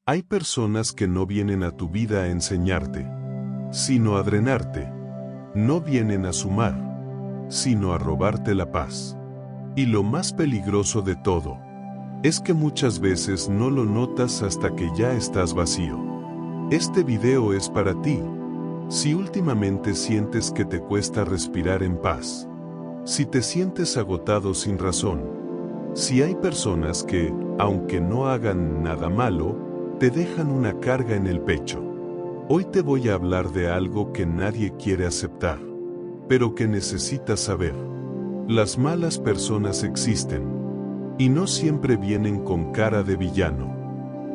Hay personas que no vienen a tu vida a enseñarte, sino a drenarte. No vienen a sumar, sino a robarte la paz. Y lo más peligroso de todo, es que muchas veces no lo notas hasta que ya estás vacío. Este video es para ti. Si últimamente sientes que te cuesta respirar en paz, si te sientes agotado sin razón, si hay personas que, aunque no hagan nada malo, te dejan una carga en el pecho. Hoy te voy a hablar de algo que nadie quiere aceptar, pero que necesitas saber. Las malas personas existen, y no siempre vienen con cara de villano.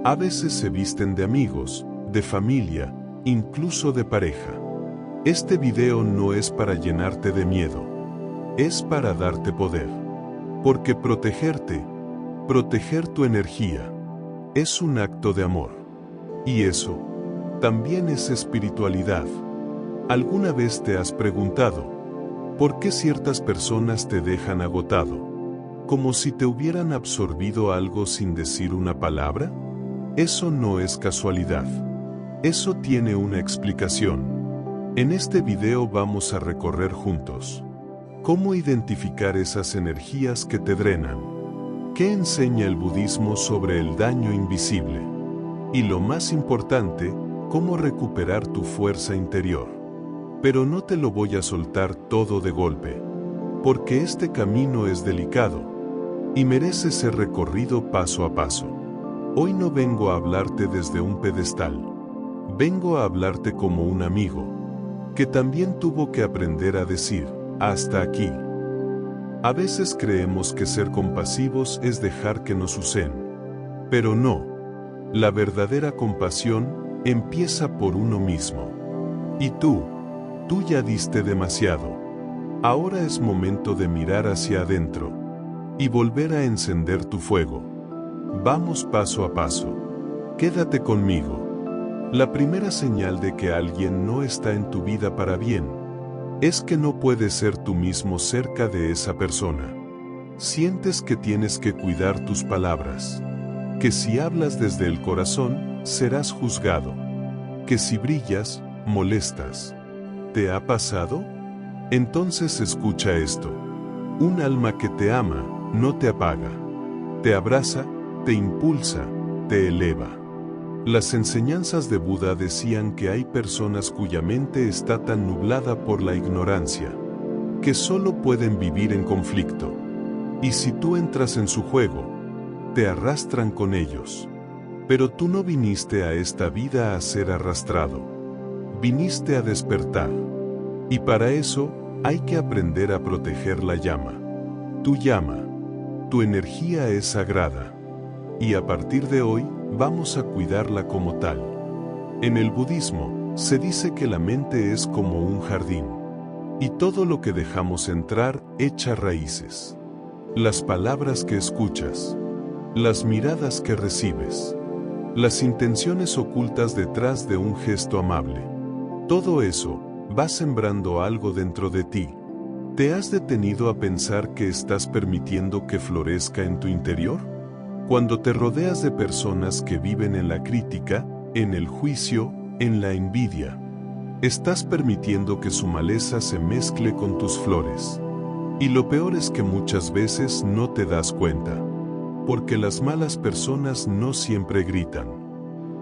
A veces se visten de amigos, de familia, incluso de pareja. Este video no es para llenarte de miedo, es para darte poder. Porque protegerte, proteger tu energía, es un acto de amor. Y eso también es espiritualidad. ¿Alguna vez te has preguntado por qué ciertas personas te dejan agotado? ¿Como si te hubieran absorbido algo sin decir una palabra? Eso no es casualidad. Eso tiene una explicación. En este video vamos a recorrer juntos cómo identificar esas energías que te drenan. ¿Qué enseña el budismo sobre el daño invisible? Y lo más importante, cómo recuperar tu fuerza interior. Pero no te lo voy a soltar todo de golpe, porque este camino es delicado y merece ser recorrido paso a paso. Hoy no vengo a hablarte desde un pedestal, vengo a hablarte como un amigo, que también tuvo que aprender a decir, hasta aquí. A veces creemos que ser compasivos es dejar que nos usen, pero no. La verdadera compasión empieza por uno mismo. Y tú ya diste demasiado. Ahora es momento de mirar hacia adentro y volver a encender tu fuego. Vamos paso a paso. Quédate conmigo. La primera señal de que alguien no está en tu vida para bien es que no puedes ser tú mismo cerca de esa persona. Sientes que tienes que cuidar tus palabras, que si hablas desde el corazón, serás juzgado, que si brillas, molestas. ¿Te ha pasado? Entonces escucha esto. Un alma que te ama, no te apaga. Te abraza, te impulsa, te eleva. Las enseñanzas de Buda decían que hay personas cuya mente está tan nublada por la ignorancia, que solo pueden vivir en conflicto. Y si tú entras en su juego, te arrastran con ellos. Pero tú no viniste a esta vida a ser arrastrado. Viniste a despertar. Y para eso, hay que aprender a proteger la llama. Tu llama, tu energía es sagrada. Y a partir de hoy, vamos a cuidarla como tal. En el budismo, se dice que la mente es como un jardín. Y todo lo que dejamos entrar, echa raíces. Las palabras que escuchas, las miradas que recibes, las intenciones ocultas detrás de un gesto amable. Todo eso, va sembrando algo dentro de ti. ¿Te has detenido a pensar que estás permitiendo que florezca en tu interior? Cuando te rodeas de personas que viven en la crítica, en el juicio, en la envidia, estás permitiendo que su maleza se mezcle con tus flores. Y lo peor es que muchas veces no te das cuenta, porque las malas personas no siempre gritan,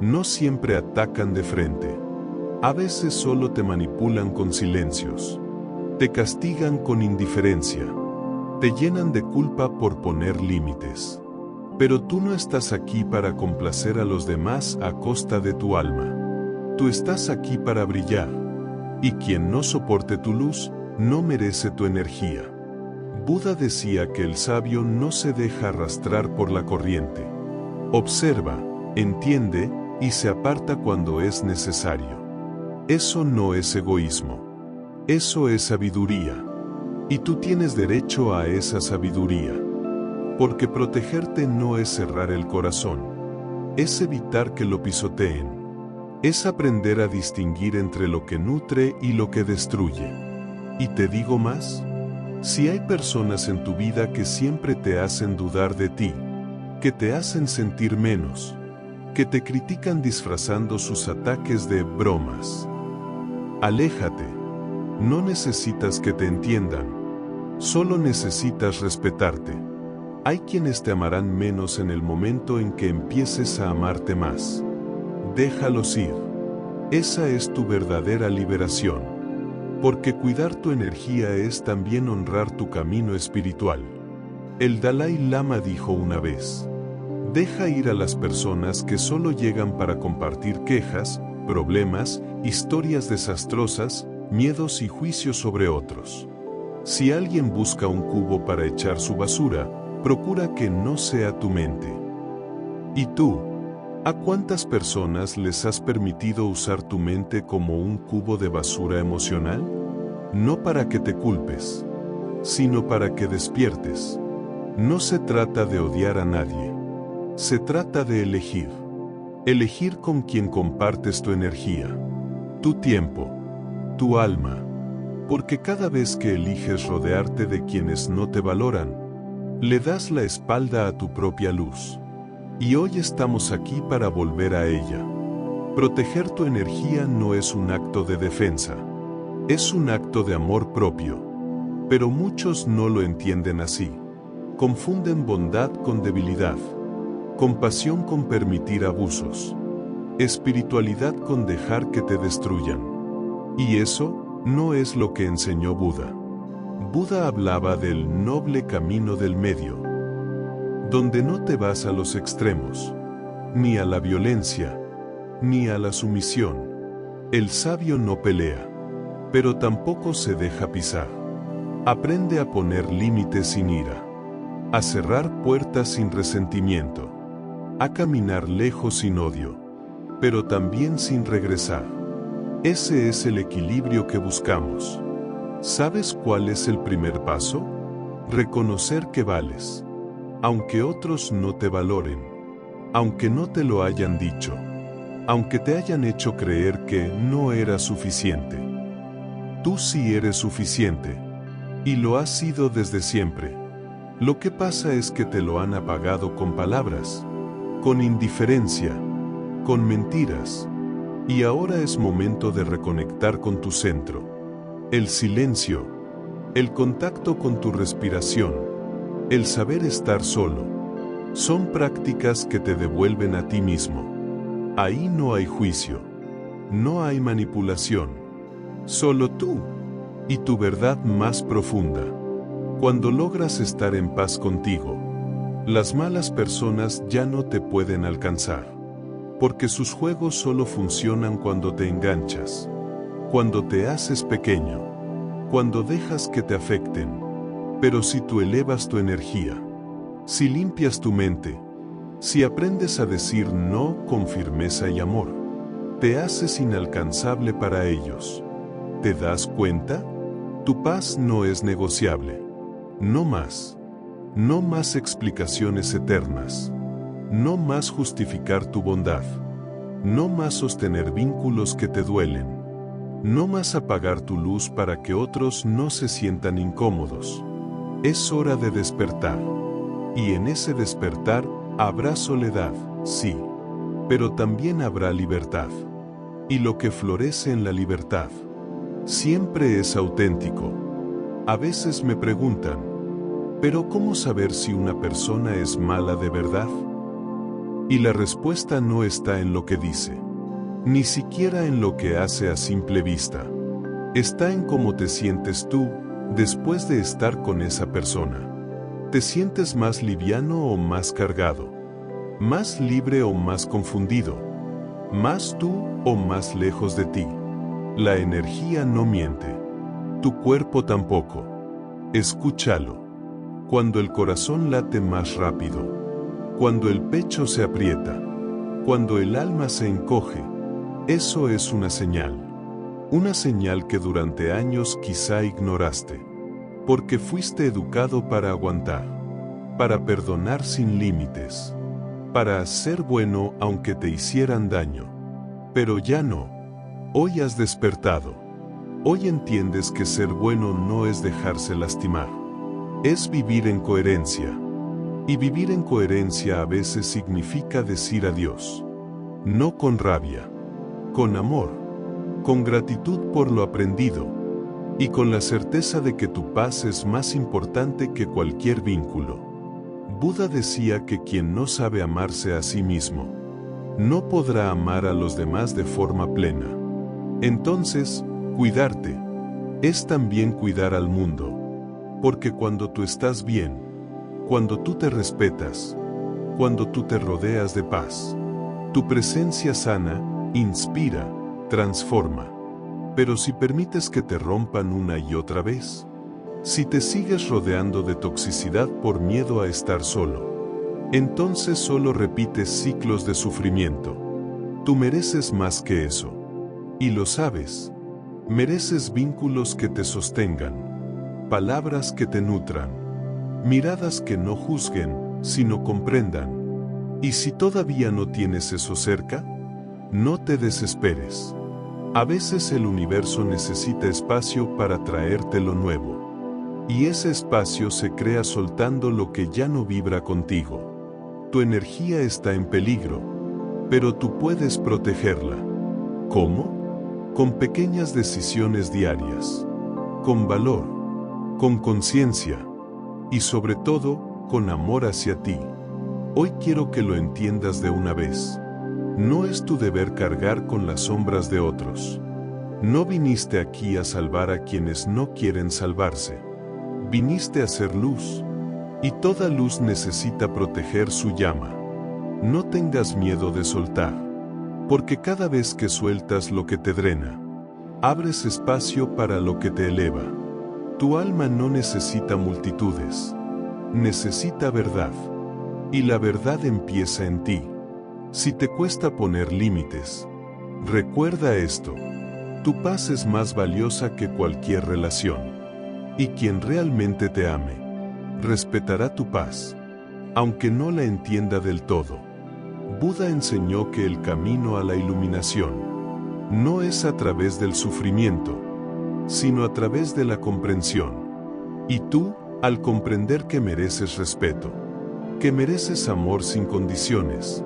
no siempre atacan de frente. A veces solo te manipulan con silencios, te castigan con indiferencia, te llenan de culpa por poner límites. Pero tú no estás aquí para complacer a los demás a costa de tu alma. Tú estás aquí para brillar. Y quien no soporte tu luz, no merece tu energía. Buda decía que el sabio no se deja arrastrar por la corriente. Observa, entiende, y se aparta cuando es necesario. Eso no es egoísmo. Eso es sabiduría. Y tú tienes derecho a esa sabiduría. Porque protegerte no es cerrar el corazón, es evitar que lo pisoteen, es aprender a distinguir entre lo que nutre y lo que destruye. Y te digo más, si hay personas en tu vida que siempre te hacen dudar de ti, que te hacen sentir menos, que te critican disfrazando sus ataques de bromas. Aléjate. No necesitas que te entiendan. Solo necesitas respetarte. Hay quienes te amarán menos en el momento en que empieces a amarte más. Déjalos ir. Esa es tu verdadera liberación. Porque cuidar tu energía es también honrar tu camino espiritual. El Dalai Lama dijo una vez: deja ir a las personas que solo llegan para compartir quejas, problemas, historias desastrosas, miedos y juicios sobre otros. Si alguien busca un cubo para echar su basura, procura que no sea tu mente. ¿Y tú? ¿A cuántas personas les has permitido usar tu mente como un cubo de basura emocional? No para que te culpes, sino para que despiertes. No se trata de odiar a nadie. Se trata de elegir. Elegir con quien compartes tu energía, tu tiempo, tu alma. Porque cada vez que eliges rodearte de quienes no te valoran, le das la espalda a tu propia luz. Y hoy estamos aquí para volver a ella. Proteger tu energía no es un acto de defensa. Es un acto de amor propio. Pero muchos no lo entienden así. Confunden bondad con debilidad. Compasión con permitir abusos. Espiritualidad con dejar que te destruyan. Y eso no es lo que enseñó Buda. Buda hablaba del noble camino del medio, donde no te vas a los extremos, ni a la violencia, ni a la sumisión. El sabio no pelea, pero tampoco se deja pisar. Aprende a poner límites sin ira, a cerrar puertas sin resentimiento, a caminar lejos sin odio, pero también sin regresar. Ese es el equilibrio que buscamos. ¿Sabes cuál es el primer paso? Reconocer que vales. Aunque otros no te valoren, aunque no te lo hayan dicho, aunque te hayan hecho creer que no eras suficiente. Tú sí eres suficiente, y lo has sido desde siempre. Lo que pasa es que te lo han apagado con palabras, con indiferencia, con mentiras, y ahora es momento de reconectar con tu centro. El silencio, el contacto con tu respiración, el saber estar solo, son prácticas que te devuelven a ti mismo. Ahí no hay juicio, no hay manipulación, solo tú y tu verdad más profunda. Cuando logras estar en paz contigo, las malas personas ya no te pueden alcanzar, porque sus juegos solo funcionan cuando te enganchas, cuando te haces pequeño, cuando dejas que te afecten. Pero si tú elevas tu energía, si limpias tu mente, si aprendes a decir no con firmeza y amor, te haces inalcanzable para ellos. ¿Te das cuenta? Tu paz no es negociable. No más. No más explicaciones eternas. No más justificar tu bondad. No más sostener vínculos que te duelen. No más apagar tu luz para que otros no se sientan incómodos. Es hora de despertar. Y en ese despertar habrá soledad, sí, pero también habrá libertad. Y lo que florece en la libertad siempre es auténtico. A veces me preguntan, ¿pero cómo saber si una persona es mala de verdad? Y la respuesta no está en lo que dice, ni siquiera en lo que hace a simple vista. Está en cómo te sientes tú después de estar con esa persona. ¿Te sientes más liviano o más cargado? ¿Más libre o más confundido? ¿Más tú o más lejos de ti? La energía no miente. Tu cuerpo tampoco. Escúchalo. Cuando el corazón late más rápido, cuando el pecho se aprieta, cuando el alma se encoge, eso es una señal. Una señal que durante años quizá ignoraste, porque fuiste educado para aguantar, para perdonar sin límites, para ser bueno aunque te hicieran daño. Pero ya no. Hoy has despertado. Hoy entiendes que ser bueno no es dejarse lastimar. Es vivir en coherencia. Y vivir en coherencia a veces significa decir adiós. no con rabia, con amor, con gratitud por lo aprendido, y con la certeza de que tu paz es más importante que cualquier vínculo. Buda decía que quien no sabe amarse a sí mismo, no podrá amar a los demás de forma plena. Entonces, cuidarte es también cuidar al mundo, porque cuando tú estás bien, cuando tú te respetas, cuando tú te rodeas de paz, tu presencia sana, inspira, transforma. Pero si permites que te rompan una y otra vez, si te sigues rodeando de toxicidad por miedo a estar solo, entonces solo repites ciclos de sufrimiento. Tú mereces más que eso. Y lo sabes. Mereces vínculos que te sostengan, palabras que te nutran, miradas que no juzguen, sino comprendan. Y si todavía no tienes eso cerca, no te desesperes. A veces el universo necesita espacio para traerte lo nuevo. Y ese espacio se crea soltando lo que ya no vibra contigo. Tu energía está en peligro, pero tú puedes protegerla. ¿Cómo? Con pequeñas decisiones diarias, con valor, con conciencia y sobre todo, con amor hacia ti. Hoy quiero que lo entiendas de una vez. No es tu deber cargar con las sombras de otros. No viniste aquí a salvar a quienes no quieren salvarse. Viniste a hacer luz, y toda luz necesita proteger su llama. No tengas miedo de soltar, porque cada vez que sueltas lo que te drena, abres espacio para lo que te eleva. Tu alma no necesita multitudes, necesita verdad, y la verdad empieza en ti. Si te cuesta poner límites, recuerda esto: tu paz es más valiosa que cualquier relación, y quien realmente te ame, respetará tu paz, aunque no la entienda del todo. Buda enseñó que el camino a la iluminación no es a través del sufrimiento, sino a través de la comprensión. Y tú, al comprender que mereces respeto, que mereces amor sin condiciones,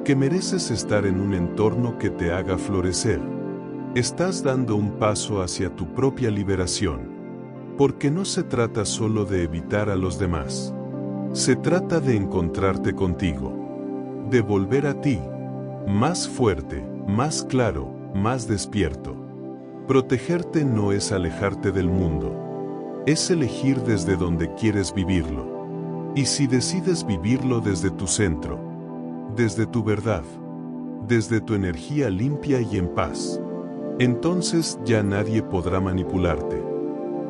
que mereces estar en un entorno que te haga florecer, estás dando un paso hacia tu propia liberación. Porque no se trata solo de evitar a los demás. Se trata de encontrarte contigo, de volver a ti, más fuerte, más claro, más despierto. Protegerte no es alejarte del mundo, es elegir desde donde quieres vivirlo. Y si decides vivirlo desde tu centro, desde tu verdad, desde tu energía limpia y en paz, entonces ya nadie podrá manipularte,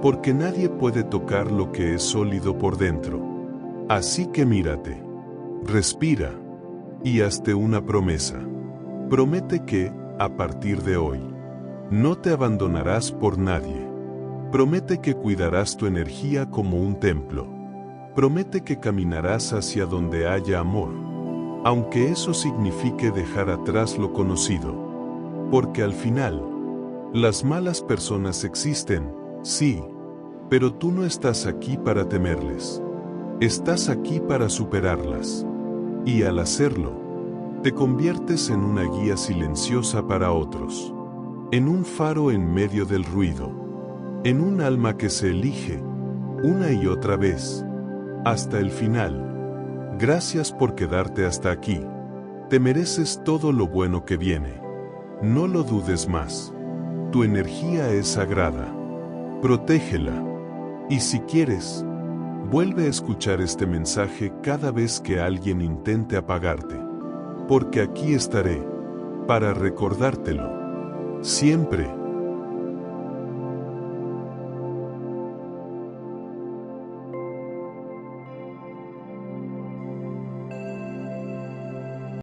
porque nadie puede tocar lo que es sólido por dentro. Así que mírate, respira, y hazte una promesa. Promete que, a partir de hoy, no te abandonarás por nadie. Promete que cuidarás tu energía como un templo. Promete que caminarás hacia donde haya amor, aunque eso signifique dejar atrás lo conocido. Porque al final, las malas personas existen, sí, pero tú no estás aquí para temerles. Estás aquí para superarlas. Y al hacerlo, te conviertes en una guía silenciosa para otros, en un faro en medio del ruido, en un alma que se elige, una y otra vez, hasta el final. Gracias por quedarte hasta aquí. Te mereces todo lo bueno que viene. No lo dudes más. Tu energía es sagrada. Protégela. Y si quieres, vuelve a escuchar este mensaje cada vez que alguien intente apagarte. Porque aquí estaré, para recordártelo. Siempre.